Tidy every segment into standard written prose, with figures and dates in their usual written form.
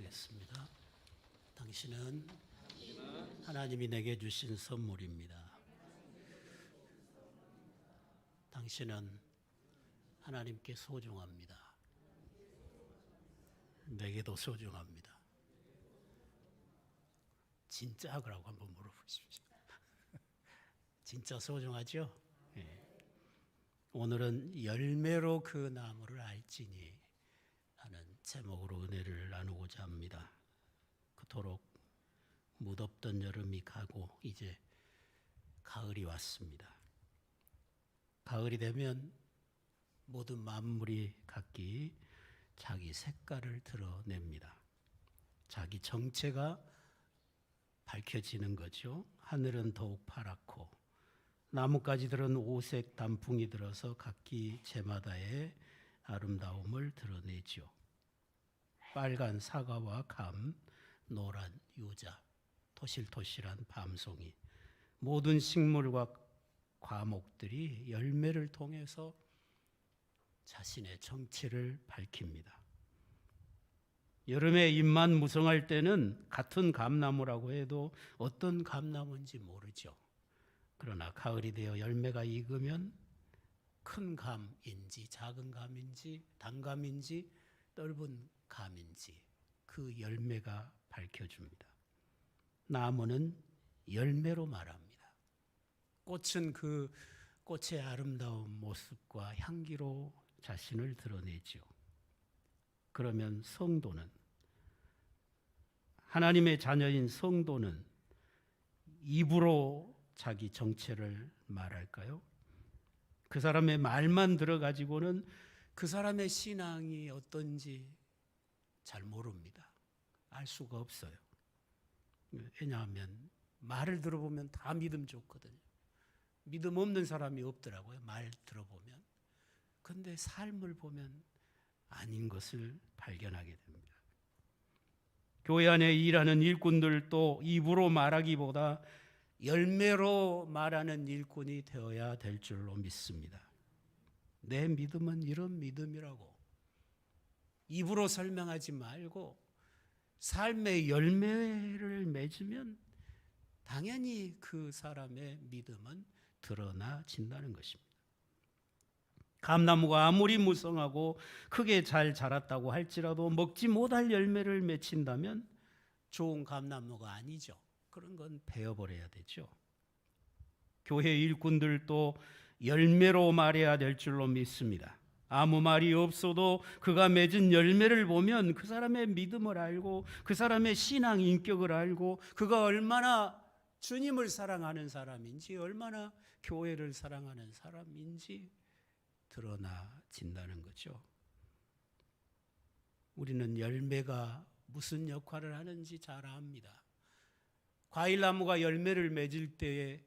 기도하겠습니다. 당신은 하나님이 내게 주신 선물입니다. 당신은 하나님께 소중합니다. 내게도 소중합니다. 진짜 그라고 한번 물어보십시오. 진짜 소중하죠? 네. 오늘은 열매로 그 나무를 알지니 하는 제목으로 은혜를 나누고자 합니다. 그토록 무덥던 여름이 가고 이제 가을이 왔습니다. 가을이 되면 모든 만물이 각기 자기 색깔을 드러냅니다. 자기 정체가 밝혀지는 거죠. 하늘은 더욱 파랗고 나뭇가지들은 오색 단풍이 들어서 각기 제마다의 아름다움을 드러내죠. 빨간 사과와 감, 노란 유자, 토실토실한 밤송이, 모든 식물과 과목들이 열매를 통해서 자신의 정체를 밝힙니다. 여름에 잎만 무성할 때는 같은 감나무라고 해도 어떤 감나무인지 모르죠. 그러나 가을이 되어 열매가 익으면 큰 감인지 작은 감인지 단감인지 떫은 감인지 그 열매가 밝혀줍니다. 나무는 열매로 말합니다. 꽃은 그 꽃의 아름다운 모습과 향기로 자신을 드러내죠. 그러면 성도는, 하나님의 자녀인 성도는 입으로 자기 정체를 말할까요? 그 사람의 말만 들어가지고는 그 사람의 신앙이 어떤지 잘 모릅니다. 알 수가 없어요. 왜냐하면 말을 들어보면 다 믿음 좋거든요. 믿음 없는 사람이 없더라고요. 말 들어보면. 그런데 삶을 보면 아닌 것을 발견하게 됩니다. 교회 안에 일하는 일꾼들도 입으로 말하기보다 열매로 말하는 일꾼이 되어야 될 줄로 믿습니다. 내 믿음은 이런 믿음이라고 입으로 설명하지 말고 삶의 열매를 맺으면 당연히 그 사람의 믿음은 드러나진다는 것입니다. 감나무가 아무리 무성하고 크게 잘 자랐다고 할지라도 먹지 못할 열매를 맺힌다면 좋은 감나무가 아니죠. 그런 건 베어버려야 되죠. 교회 일꾼들도 열매로 말해야 될 줄로 믿습니다. 아무 말이 없어도 그가 맺은 열매를 보면 그 사람의 믿음을 알고 그 사람의 신앙 인격을 알고 그가 얼마나 주님을 사랑하는 사람인지 얼마나 교회를 사랑하는 사람인지 드러나진다는 거죠. 우리는 열매가 무슨 역할을 하는지 잘 압니다. 과일나무가 열매를 맺을 때에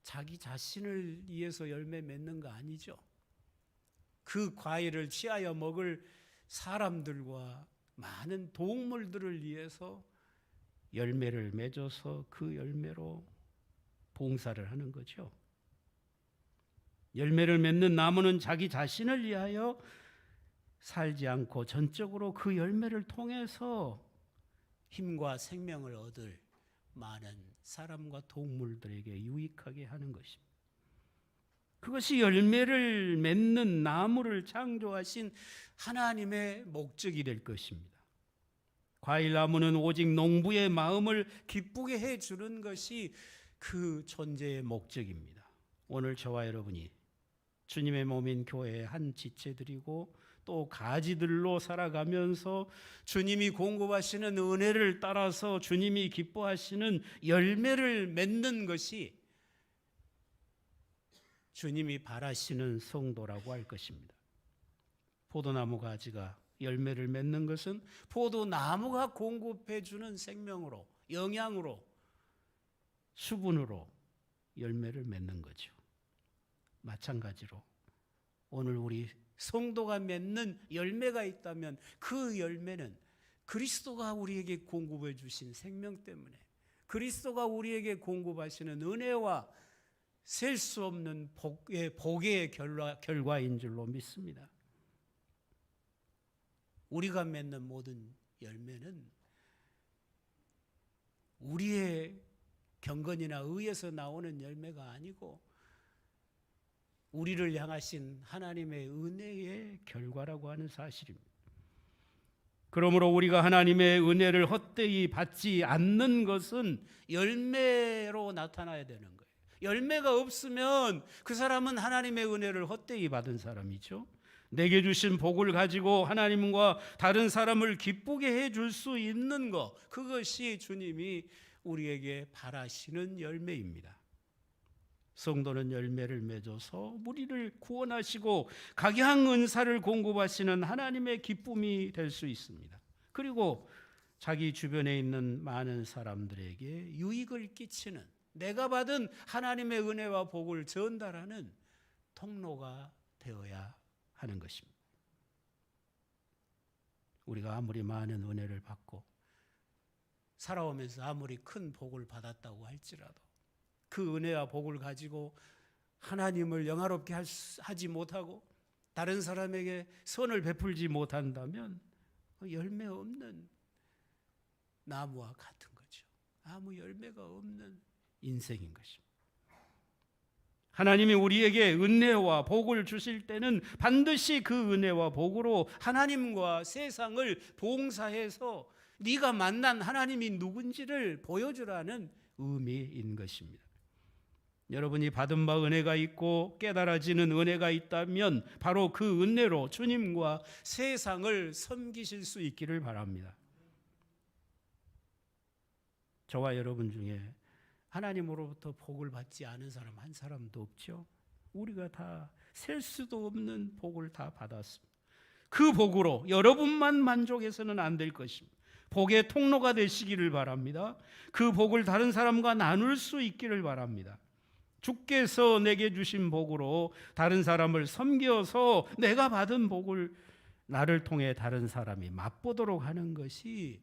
자기 자신을 위해서 열매 맺는 거 아니죠. 그 과일을 취하여 먹을 사람들과 많은 동물들을 위해서 열매를 맺어서 그 열매로 봉사를 하는 거죠. 열매를 맺는 나무는 자기 자신을 위하여 살지 않고 전적으로 그 열매를 통해서 힘과 생명을 얻을 많은 사람과 동물들에게 유익하게 하는 것입니다. 그것이 열매를 맺는 나무를 창조하신 하나님의 목적이 될 것입니다. 과일나무는 오직 농부의 마음을 기쁘게 해주는 것이 그 존재의 목적입니다. 오늘 저와 여러분이 주님의 몸인 교회의 한 지체들이고 또 가지들로 살아가면서 주님이 공급하시는 은혜를 따라서 주님이 기뻐하시는 열매를 맺는 것이 주님이 바라시는 성도라고 할 것입니다. 포도나무 가지가 열매를 맺는 것은 포도나무가 공급해 주는 생명으로, 영양으로, 수분으로 열매를 맺는 거죠. 마찬가지로 오늘 우리 성도가 맺는 열매가 있다면 그 열매는 그리스도가 우리에게 공급해 주신 생명 때문에 그리스도가 우리에게 공급하시는 은혜와 셀 수 없는 복의 결과인 줄로 믿습니다. 우리가 맺는 모든 열매는 우리의 경건이나 의에서 나오는 열매가 아니고 우리를 향하신 하나님의 은혜의 결과라고 하는 사실입니다. 그러므로 우리가 하나님의 은혜를 헛되이 받지 않는 것은 열매로 나타나야 되는 거예요. 열매가 없으면 그 사람은 하나님의 은혜를 헛되이 받은 사람이죠. 내게 주신 복을 가지고 하나님과 다른 사람을 기쁘게 해줄 수 있는 것, 그것이 주님이 우리에게 바라시는 열매입니다. 성도는 열매를 맺어서 우리를 구원하시고 각양 은사를 공급하시는 하나님의 기쁨이 될 수 있습니다. 그리고 자기 주변에 있는 많은 사람들에게 유익을 끼치는, 내가 받은 하나님의 은혜와 복을 전달하는 통로가 되어야 하는 것입니다. 우리가 아무리 많은 은혜를 받고 살아오면서 아무리 큰 복을 받았다고 할지라도 그 은혜와 복을 가지고 하나님을 영화롭게 하지 못하고 다른 사람에게 선을 베풀지 못한다면 열매 없는 나무와 같은 거죠. 아무 열매가 없는 인생인 것입니다. 하나님이 우리에게 은혜와 복을 주실 때는 반드시 그 은혜와 복으로 하나님과 세상을 봉사해서 네가 만난 하나님이 누군지를 보여주라는 의미인 것입니다. 여러분이 받은 바 은혜가 있고 깨달아지는 은혜가 있다면 바로 그 은혜로 주님과 세상을 섬기실 수 있기를 바랍니다. 저와 여러분 중에 하나님으로부터 복을 받지 않은 사람 한 사람도 없죠. 우리가 다 셀 수도 없는 복을 다 받았습니다. 그 복으로 여러분만 만족해서는 안 될 것입니다. 복의 통로가 되시기를 바랍니다. 그 복을 다른 사람과 나눌 수 있기를 바랍니다. 주께서 내게 주신 복으로 다른 사람을 섬겨서 내가 받은 복을 나를 통해 다른 사람이 맛보도록 하는 것이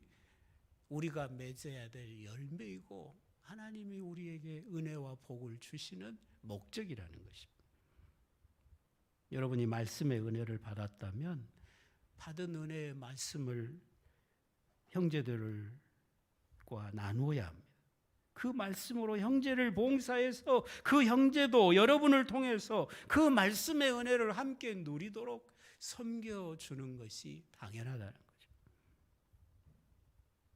우리가 맺어야 될 열매이고 하나님이 우리에게 은혜와 복을 주시는 목적이라는 것입니다. 여러분이 말씀의 은혜를 받았다면 받은 은혜의 말씀을 형제들과 나누어야 합니다. 그 말씀으로 형제를 봉사해서 그 형제도 여러분을 통해서 그 말씀의 은혜를 함께 누리도록 섬겨주는 것이 당연하다는 거죠.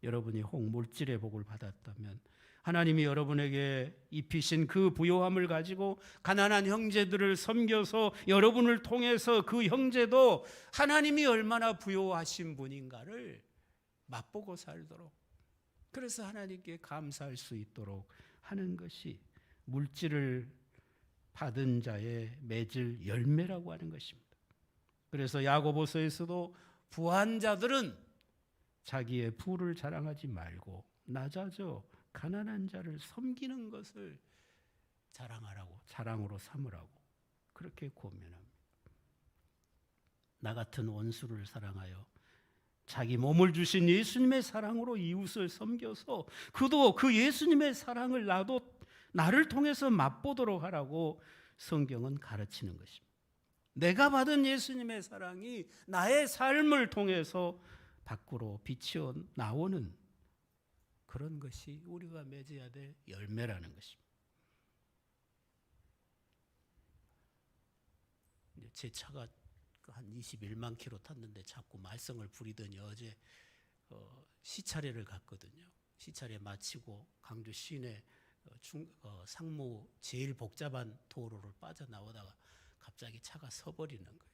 여러분이 혹 물질의 복을 받았다면 하나님이 여러분에게 입히신 그 부요함을 가지고 가난한 형제들을 섬겨서 여러분을 통해서 그 형제도 하나님이 얼마나 부요하신 분인가를 맛보고 살도록, 그래서 하나님께 감사할 수 있도록 하는 것이 물질을 받은 자의 맺을 열매라고 하는 것입니다. 그래서 야고보서에서도 부한 자들은 자기의 부를 자랑하지 말고 낮아져 가난한 자를 섬기는 것을 자랑으로 삼으라고 그렇게 권면합니다. 나 같은 원수를 사랑하여 자기 몸을 주신 예수님의 사랑으로 이웃을 섬겨서 그도 그 예수님의 사랑을 나를 통해서 맛보도록 하라고 성경은 가르치는 것입니다. 내가 받은 예수님의 사랑이 나의 삶을 통해서 밖으로 비치어 나오는 그런 것이 우리가 맺어야 될 열매라는 것입니다. 제 차가 한 21만 킬로 탔는데 자꾸 말썽을 부리더니 어제 시차례를 갔거든요. 시차례 마치고 강주 시내 상무 제일 복잡한 도로를 빠져나오다가 갑자기 차가 서버리는 거예요.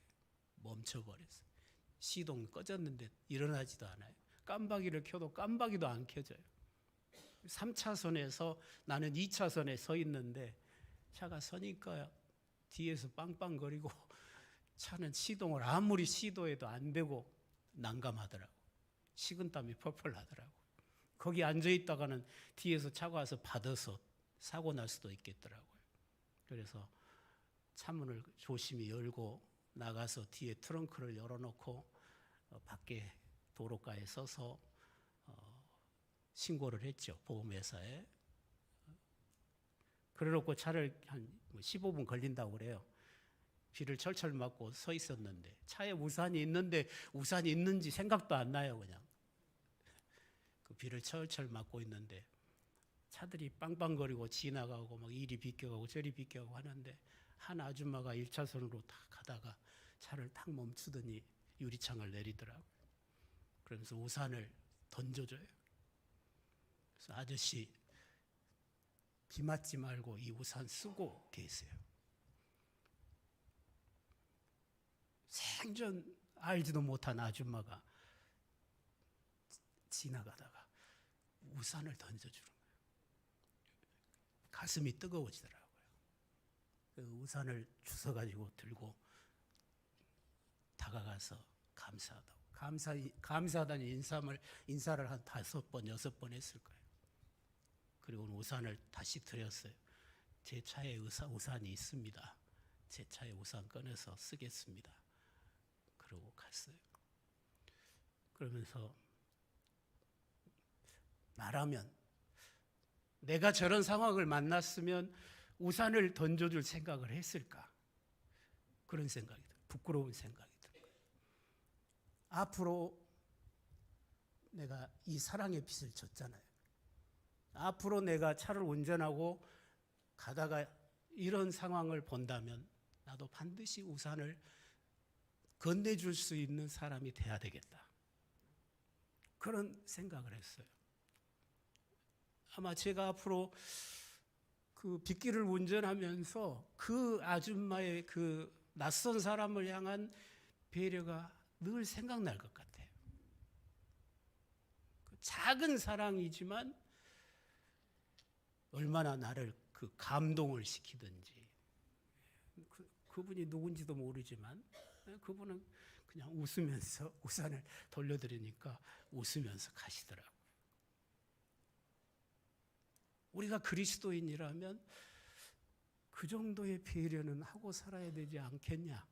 멈춰버렸어요. 시동 꺼졌는데 일어나지도 않아요. 깜빡이를 켜도 깜빡이도 안 켜져요. 3차선에서 나는 2차선에 서 있는데 차가 서니까 뒤에서 빵빵거리고 차는 시동을 아무리 시도해도 안 되고 난감하더라고. 식은땀이 펄펄 나더라고. 거기 앉아있다가는 뒤에서 차가 와서 받아서 사고 날 수도 있겠더라고요. 그래서 차문을 조심히 열고 나가서 뒤에 트렁크를 열어놓고 밖에 도로가에 서서 신고를 했죠. 보험회사에. 그래놓고 차를 한 15분 걸린다고 그래요. 비를 철철 맞고 서 있었는데 차에 우산이 있는데 우산이 있는지 생각도 안 나요. 그냥 그 비를 철철 맞고 있는데 차들이 빵빵거리고 지나가고 막 이리 비껴가고 저리 비껴가고 하는데 한 아줌마가 1차선으로 딱 가다가 차를 탁 멈추더니 유리창을 내리더라고요. 그러면서 우산을 던져줘요. 그래서 아저씨 비 맞지 말고 이 우산 쓰고 계세요. 생전 알지도 못한 아줌마가 지나가다가 우산을 던져주는 거예요. 가슴이 뜨거워지더라고요. 그 우산을 주워가지고 들고 다가가서 감사하다니 인사를 한 5번, 6번 했을 거예요. 그리고 우산을 다시 드렸어요. 제 차에 우산이 있습니다. 제 차에 우산 꺼내서 쓰겠습니다. 그러고 갔어요. 그러면서 말하면 내가 저런 상황을 만났으면 우산을 던져줄 생각을 했을까? 그런 생각이 들어요. 부끄러운 생각이 들어요. 앞으로 내가 이 사랑의 빚을 졌잖아요. 앞으로 내가 차를 운전하고 가다가 이런 상황을 본다면 나도 반드시 우산을 건네줄 수 있는 사람이 돼야 되겠다. 그런 생각을 했어요. 아마 제가 앞으로 그 빗길을 운전하면서 그 아줌마의 그 낯선 사람을 향한 배려가 늘 생각날 것 같아요. 작은 사랑이지만 얼마나 나를 그 감동을 시키든지, 그분이 누군지도 모르지만 그분은 그냥 웃으면서 우산을 돌려드리니까 웃으면서 가시더라고요. 우리가 그리스도인이라면 그 정도의 배려는 하고 살아야 되지 않겠냐,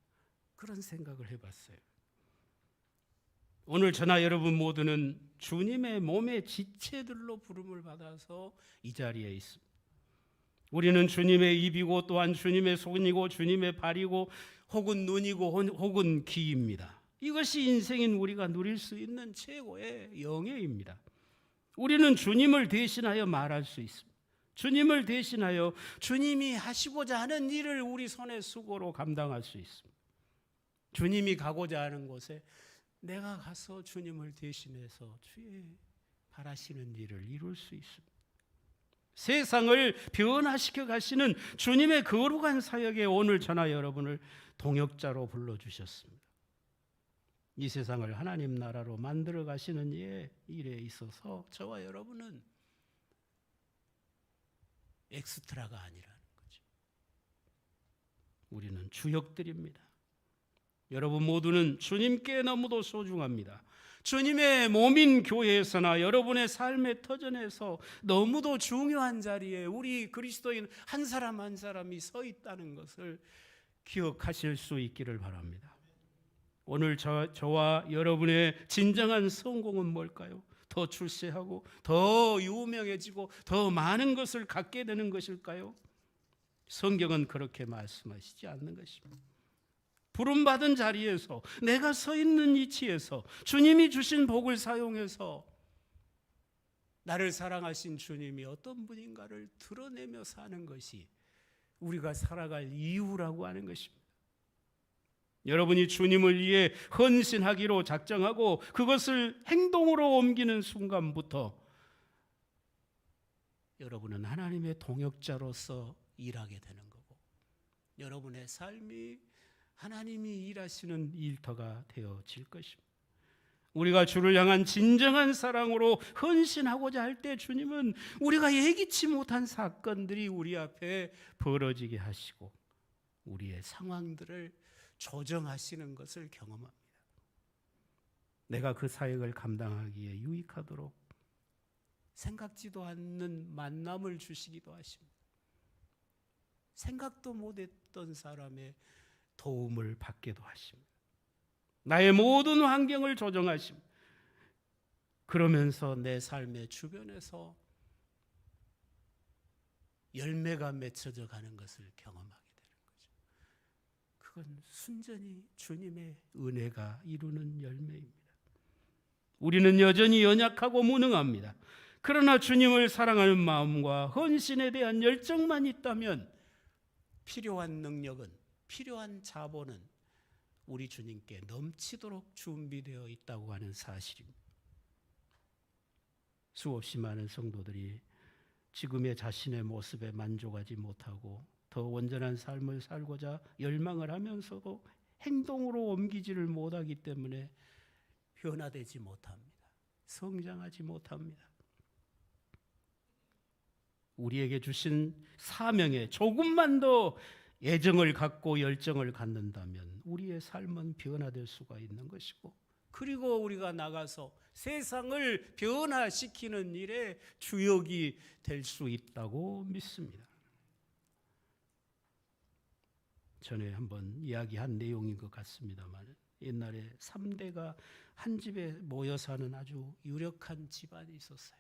그런 생각을 해봤어요. 오늘 저나 여러분 모두는 주님의 몸의 지체들로 부름을 받아서 이 자리에 있습니다. 우리는 주님의 입이고 또한 주님의 손이고 주님의 발이고 혹은 눈이고 혹은 귀입니다. 이것이 인생인 우리가 누릴 수 있는 최고의 영예입니다. 우리는 주님을 대신하여 말할 수 있습니다. 주님을 대신하여 주님이 하시고자 하는 일을 우리 손의 수고로 감당할 수 있습니다. 주님이 가고자 하는 곳에 내가 가서 주님을 대신해서 주의 바라시는 일을 이룰 수 있습니다. 세상을 변화시켜 가시는 주님의 거룩한 사역에 오늘 저나 여러분을 동역자로 불러주셨습니다. 이 세상을 하나님 나라로 만들어 가시는 일에 있어서 저와 여러분은 엑스트라가 아니라는 거죠. 우리는 주역들입니다. 여러분 모두는 주님께 너무도 소중합니다. 주님의 몸인 교회에서나 여러분의 삶의 터전에서 너무도 중요한 자리에 우리 그리스도인 한 사람 한 사람이 서 있다는 것을 기억하실 수 있기를 바랍니다. 오늘 저와 여러분의 진정한 성공은 뭘까요? 더 출세하고 더 유명해지고 더 많은 것을 갖게 되는 것일까요? 성경은 그렇게 말씀하시지 않는 것입니다. 부름받은 자리에서 내가 서 있는 위치에서 주님이 주신 복을 사용해서 나를 사랑하신 주님이 어떤 분인가를 드러내며 사는 것이 우리가 살아갈 이유라고 하는 것입니다. 여러분이 주님을 위해 헌신하기로 작정하고 그것을 행동으로 옮기는 순간부터 여러분은 하나님의 동역자로서 일하게 되는 거고, 여러분의 삶이 하나님이 일하시는 일터가 되어질 것입니다. 우리가 주를 향한 진정한 사랑으로 헌신하고자 할 때 주님은 우리가 예기치 못한 사건들이 우리 앞에 벌어지게 하시고 우리의 상황들을 조정하시는 것을 경험합니다. 내가 그 사역을 감당하기에 유익하도록 생각지도 않는 만남을 주시기도 하십니다. 생각도 못했던 사람의 도움을 받게도 하십니다. 나의 모든 환경을 조정하십니다. 그러면서 내 삶의 주변에서 열매가 맺혀져 가는 것을 경험하게 되는 거죠. 그건 순전히 주님의 은혜가 이루는 열매입니다. 우리는 여전히 연약하고 무능합니다. 그러나 주님을 사랑하는 마음과 헌신에 대한 열정만 있다면 필요한 능력은, 필요한 자본은 우리 주님께 넘치도록 준비되어 있다고 하는 사실입니다. 수없이 많은 성도들이 지금의 자신의 모습에 만족하지 못하고 더 온전한 삶을 살고자 열망을 하면서도 행동으로 옮기지를 못하기 때문에 변화되지 못합니다. 성장하지 못합니다. 우리에게 주신 사명에 조금만 더 애정을 갖고 열정을 갖는다면 우리의 삶은 변화될 수가 있는 것이고, 그리고 우리가 나가서 세상을 변화시키는 일에 주역이 될 수 있다고 믿습니다. 전에 한번 이야기한 내용인 것 같습니다만, 옛날에 3대가 한 집에 모여 사는 아주 유력한 집안이 있었어요.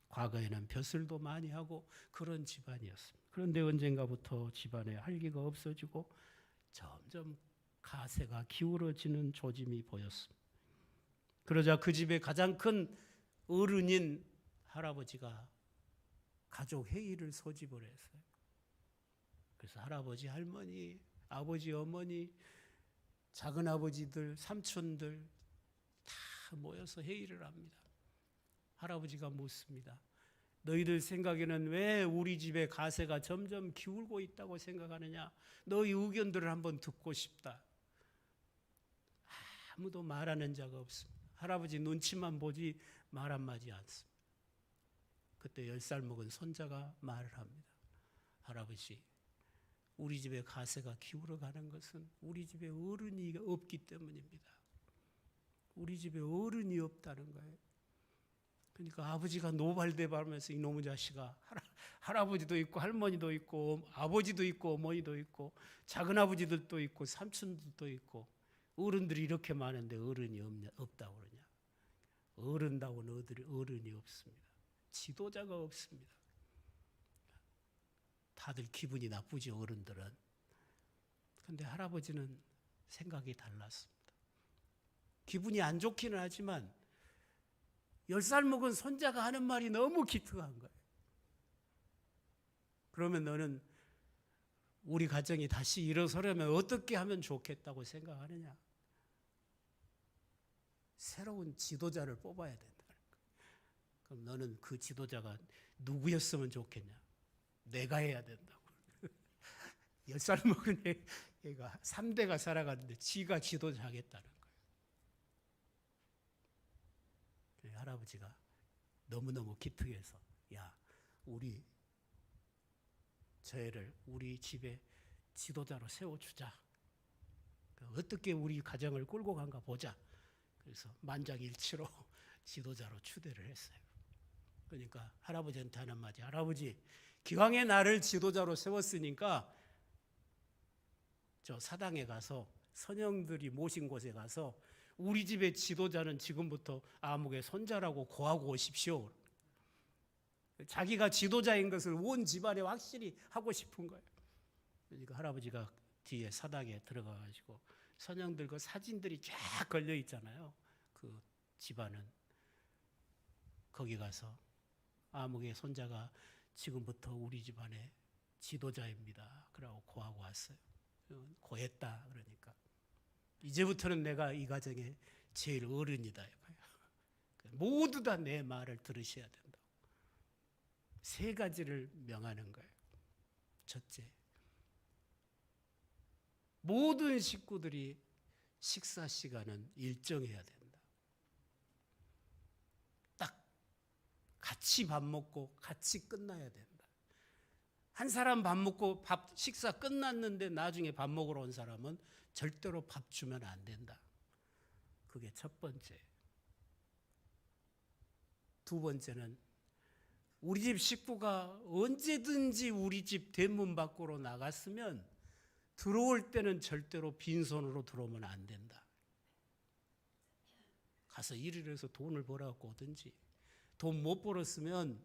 과거에는 벼슬도 많이 하고 그런 집안이었습니다. 그런데 언젠가부터 집안에 활기가 없어지고 점점 가세가 기울어지는 조짐이 보였습니다. 그러자 그 집의 가장 큰 어른인 할아버지가 가족 회의를 소집을 했어요. 그래서 할아버지, 할머니, 아버지, 어머니, 작은 아버지들, 삼촌들 다 모여서 회의를 합니다. 할아버지가 묻습니다. 너희들 생각에는 왜 우리 집의 가세가 점점 기울고 있다고 생각하느냐? 너희 의견들을 한번 듣고 싶다. 아무도 말하는 자가 없습니다. 할아버지 눈치만 보지 말 한마디 않습니다. 그때 10살 먹은 손자가 말을 합니다. 할아버지, 우리 집의 가세가 기울어가는 것은 우리 집에 어른이 없기 때문입니다. 우리 집에 어른이 없다는 거예요. 그러니까 아버지가 노발대발하면서 이놈의 자식아, 할아버지도 있고 할머니도 있고 아버지도 있고 어머니도 있고 작은 아버지들도 있고 삼촌들도 있고 어른들이 이렇게 많은데 어른이 없다고 그러냐. 어른다운 어른이 없습니다. 지도자가 없습니다. 다들 기분이 나쁘지, 어른들은. 그런데 할아버지는 생각이 달랐습니다. 기분이 안 좋기는 하지만 10살 먹은 손자가 하는 말이 너무 기특한 거예요. 그러면 너는 우리 가정이 다시 일어서려면 어떻게 하면 좋겠다고 생각하느냐? 새로운 지도자를 뽑아야 된다. 그럼 너는 그 지도자가 누구였으면 좋겠냐? 내가 해야 된다고. 10살 먹은 애가 3대가 살아가는데 지가 지도자 하겠다는 거예요. 할아버지가 너무너무 기특해서, 야, 우리 저 애를 우리 집에 지도자로 세워주자. 어떻게 우리 가정을 끌고 간가 보자. 그래서 만장일치로 지도자로 추대를 했어요. 그러니까 할아버지한테 하는 말이, 할아버지, 기왕에 나를 지도자로 세웠으니까 저 사당에 가서 선영들이 모신 곳에 가서 우리 집의 지도자는 지금부터 아무개 손자라고 고하고 오십시오. 자기가 지도자인 것을 온 집안에 확실히 하고 싶은 거예요. 그러니까 할아버지가 뒤에 사당에 들어가가지고 선영들 그 사진들이 쫙 걸려 있잖아요. 그 집안은. 거기 가서 아무개 손자가 지금부터 우리 집안의 지도자입니다. 그러고 고하고 왔어요. 고했다 그러니까. 이제부터는 내가 이 가정의 제일 어른이다. 모두 다 내 말을 들으셔야 된다. 3가지를 명하는 거예요. 첫째, 모든 식구들이 식사 시간은 일정해야 된다. 딱 같이 밥 먹고 같이 끝나야 된다. 한 사람 밥 먹고 식사 끝났는데 나중에 밥 먹으러 온 사람은 절대로 밥 주면 안 된다. 그게 첫 번째. 두 번째는 우리 집 식구가 언제든지 우리 집 대문 밖으로 나갔으면 들어올 때는 절대로 빈손으로 들어오면 안 된다. 가서 일을 해서 돈을 벌어갖고 오든지, 돈 못 벌었으면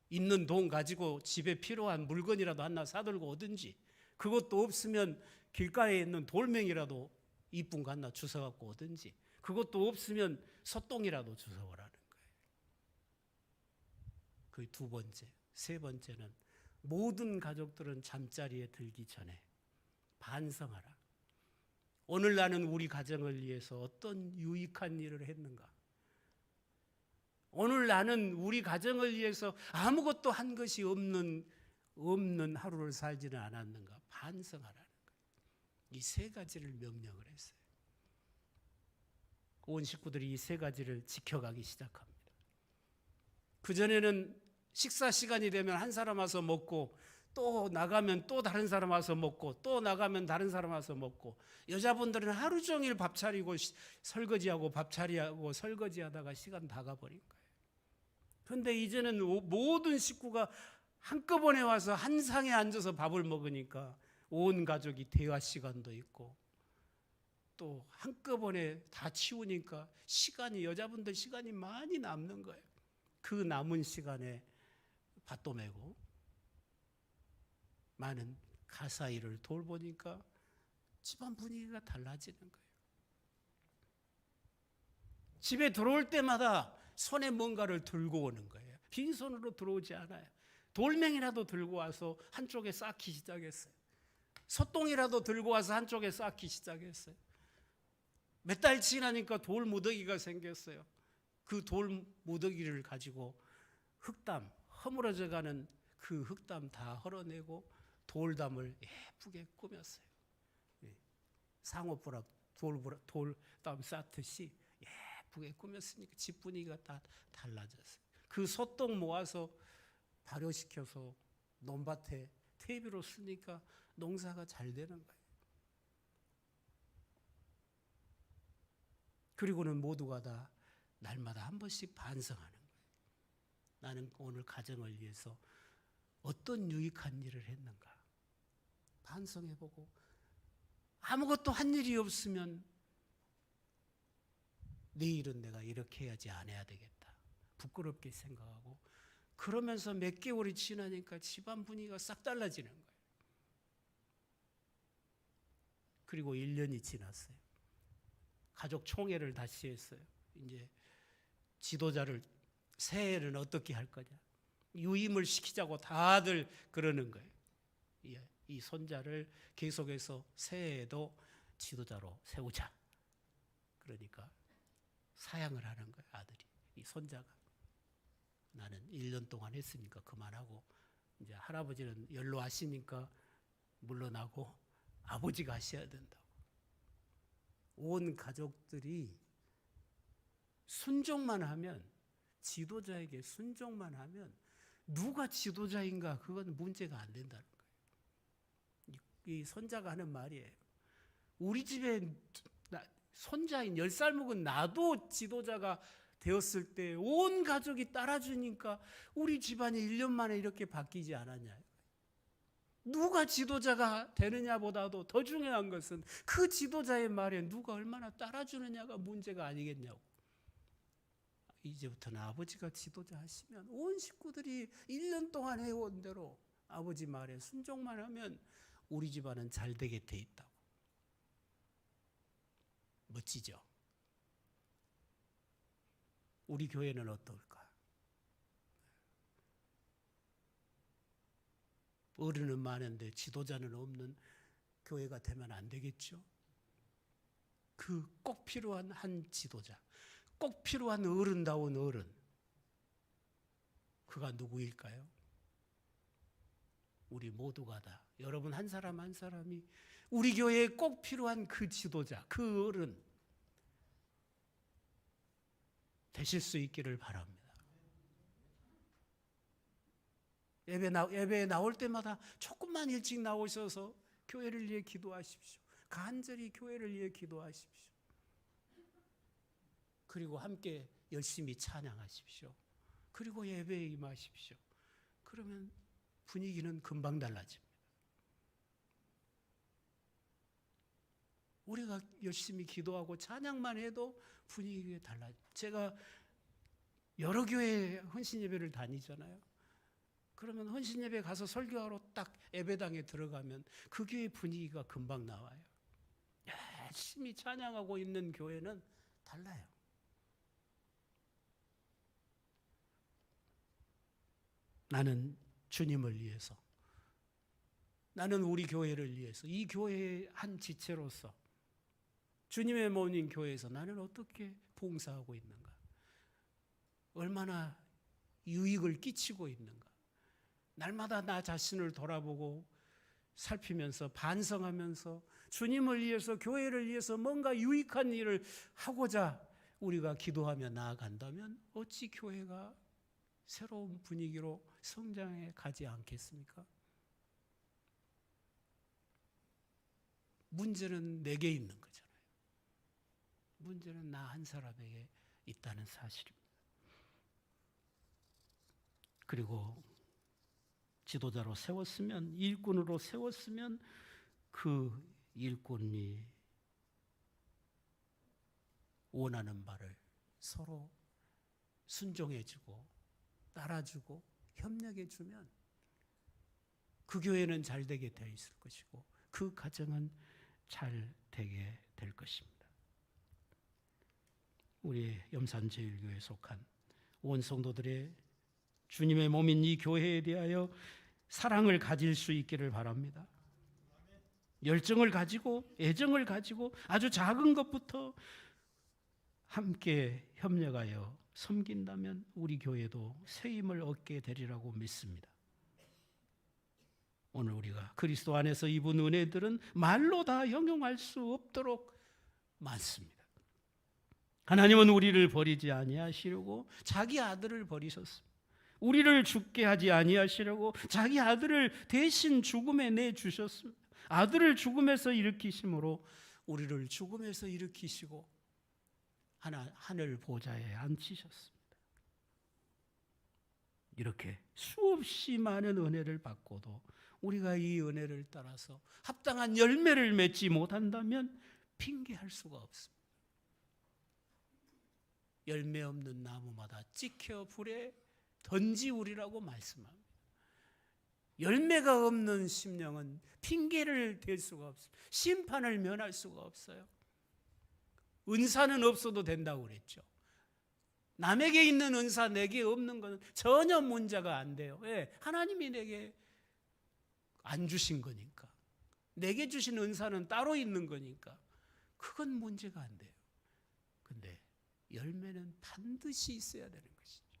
있는 돈 가지고 집에 필요한 물건이라도 하나 사들고 오든지, 그것도 없으면 길가에 있는 돌멩이라도 이쁜 거 하나 주워갖고 오든지, 그것도 없으면 솥똥이라도 주워오라는 거예요. 그 두 번째. 세 번째는 모든 가족들은 잠자리에 들기 전에 반성하라. 오늘 나는 우리 가정을 위해서 어떤 유익한 일을 했는가? 오늘 나는 우리 가정을 위해서 아무것도 한 것이 없는 하루를 살지는 않았는가? 반성하라는 거예요. 이 세 가지를 명령을 했어요. 온 식구들이 이 세 가지를 지켜가기 시작합니다. 그전에는 식사 시간이 되면 한 사람 와서 먹고 또 나가면 또 다른 사람 와서 먹고 또 나가면 다른 사람 와서 먹고 여자분들은 하루 종일 밥 차리고 설거지하고 밥 차리하고 설거지하다가 시간 다 가버린 거예요. 그런데 이제는 모든 식구가 한꺼번에 와서 한 상에 앉아서 밥을 먹으니까 온 가족이 대화 시간도 있고 또 한꺼번에 다 치우니까 여자분들 시간이 많이 남는 거예요. 그 남은 시간에 밭도 메고 많은 가사 일을 돌보니까 집안 분위기가 달라지는 거예요. 집에 들어올 때마다 손에 뭔가를 들고 오는 거예요. 빈손으로 들어오지 않아요. 돌멩이라도 들고 와서 한쪽에 쌓기 시작했어요. 솥동이라도 들고 와서 한쪽에 쌓기 시작했어요. 몇 달 지나니까 돌 무더기가 생겼어요. 그 돌 무더기를 가지고 흙담, 허물어져가는 그 흙담 다 헐어내고 돌담을 예쁘게 꾸몄어요. 상어부락 돌담 쌓듯이 예쁘게 꾸몄으니까 집 분위기가 다 달라졌어요. 그 솥동 모아서 발효시켜서 논밭에 퇴비로 쓰니까 농사가 잘 되는 거예요. 그리고는 모두가 다 날마다 한 번씩 반성하는 거예요. 나는 오늘 가정을 위해서 어떤 유익한 일을 했는가? 반성해보고 아무것도 한 일이 없으면 내일은 내가 이렇게 해야지 안 해야 되겠다. 부끄럽게 생각하고 그러면서 몇 개월이 지나니까 집안 분위기가 싹 달라지는 거예요. 그리고 1년이 지났어요. 가족 총회를 다시 했어요. 이제 지도자를 새해는 어떻게 할 거냐. 유임을 시키자고 다들 그러는 거예요. 이 손자를 계속해서 새해에도 지도자로 세우자. 그러니까 사양을 하는 거예요. 아들이. 이 손자가. 나는 1년 동안 했으니까 그만하고 이제 할아버지는 연로하시니까 물러나고 아버지가 하셔야 된다고. 온 가족들이 순종만 하면, 지도자에게 순종만 하면 누가 지도자인가 그건 문제가 안 된다는 거예요. 이 손자가 하는 말이에요. 우리 집에 손자인 10살 먹은 나도 지도자가 되었을 때 온 가족이 따라주니까 우리 집안이 1년 만에 이렇게 바뀌지 않았냐. 누가 지도자가 되느냐보다도 더 중요한 것은 그 지도자의 말에 누가 얼마나 따라주느냐가 문제가 아니겠냐고. 이제부터는 아버지가 지도자 하시면 온 식구들이 1년 동안 해온 대로 아버지 말에 순종만 하면 우리 집안은 잘 되게 돼 있다고. 멋지죠? 우리 교회는 어떨까? 어른은 많은데 지도자는 없는 교회가 되면 안 되겠죠? 그 꼭 필요한 한 지도자, 꼭 필요한 어른다운 어른, 그가 누구일까요? 우리 모두가 다, 여러분 한 사람 한 사람이 우리 교회에 꼭 필요한 그 지도자, 그 어른 되실 수 있기를 바랍니다. 예배에 나올 때마다 조금만 일찍 나오셔서 교회를 위해 기도하십시오. 간절히 교회를 위해 기도하십시오. 그리고 함께 열심히 찬양하십시오. 그리고 예배에 임하십시오. 그러면 분위기는 금방 달라집니다. 우리가 열심히 기도하고 찬양만 해도 분위기가 달라져요. 제가 여러 교회 헌신 예배를 다니잖아요. 그러면 헌신 예배 가서 설교하러 딱 예배당에 들어가면 그 교회 분위기가 금방 나와요. 열심히 찬양하고 있는 교회는 달라요. 나는 주님을 위해서, 나는 우리 교회를 위해서, 이 교회의 한 지체로서 주님의 몸인 교회에서 나는 어떻게 봉사하고 있는가? 얼마나 유익을 끼치고 있는가? 날마다 나 자신을 돌아보고 살피면서 반성하면서 주님을 위해서, 교회를 위해서 뭔가 유익한 일을 하고자 우리가 기도하며 나아간다면 어찌 교회가 새로운 분위기로 성장해 가지 않겠습니까? 문제는 내게 있는 거잖아요. 문제는 나 한 사람에게 있다는 사실입니다. 그리고 지도자로 세웠으면, 일꾼으로 세웠으면 그 일꾼이 원하는 바를 서로 순종해주고 따라주고 협력해주면 그 교회는 잘 되게 되어 있을 것이고 그 가정은 잘 되게 될 것입니다. 우리 염산제일교회에 속한 온 성도들의 주님의 몸인 이 교회에 대하여 사랑을 가질 수 있기를 바랍니다. 열정을 가지고 애정을 가지고 아주 작은 것부터 함께 협력하여 섬긴다면 우리 교회도 새 힘을 얻게 되리라고 믿습니다. 오늘 우리가 그리스도 안에서 입은 은혜들은 말로 다 형용할 수 없도록 많습니다. 하나님은 우리를 버리지 아니하시려고 자기 아들을 버리셨습니다. 우리를 죽게 하지 아니하시려고 자기 아들을 대신 죽음에 내주셨습니다. 아들을 죽음에서 일으키심으로 우리를 죽음에서 일으키시고 하늘 보좌에 앉히셨습니다. 이렇게 수없이 많은 은혜를 받고도 우리가 이 은혜를 따라서 합당한 열매를 맺지 못한다면 핑계할 수가 없습니다. 열매 없는 나무마다 찍혀 불에 던지우리라고 말씀합니다. 열매가 없는 심령은 핑계를 댈 수가 없습니다. 심판을 면할 수가 없어요. 은사는 없어도 된다고 그랬죠. 남에게 있는 은사 내게 없는 것은 전혀 문제가 안 돼요. 왜? 하나님이 내게 안 주신 거니까. 내게 주신 은사는 따로 있는 거니까 그건 문제가 안 돼요. 근데 열매는 반드시 있어야 되는 것이죠.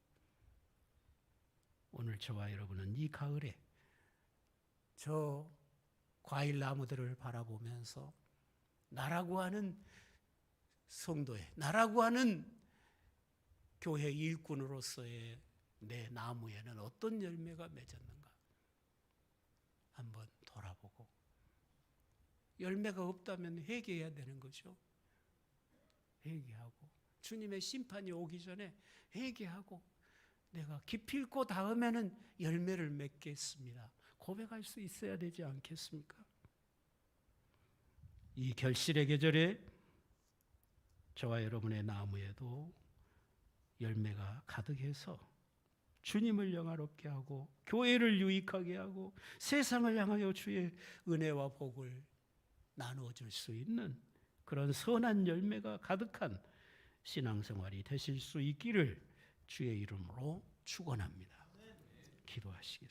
오늘 저와 여러분은 이 가을에 저 과일 나무들을 바라보면서 나라고 하는 성도의, 나라고 하는 교회 일꾼으로서의 내 나무에는 어떤 열매가 맺었는가 한번 돌아보고, 열매가 없다면 회개해야 되는 거죠. 회개하고 주님의 심판이 오기 전에 회개하고 내가 기필코 다음에는 열매를 맺겠습니다 고백할 수 있어야 되지 않겠습니까? 이 결실의 계절에 저와 여러분의 나무에도 열매가 가득해서 주님을 영화롭게 하고 교회를 유익하게 하고 세상을 향하여 주의 은혜와 복을 나누어 줄 수 있는 그런 선한 열매가 가득한 신앙생활이 되실 수 있기를 주의 이름으로 축원합니다. 기도하시겠습니다.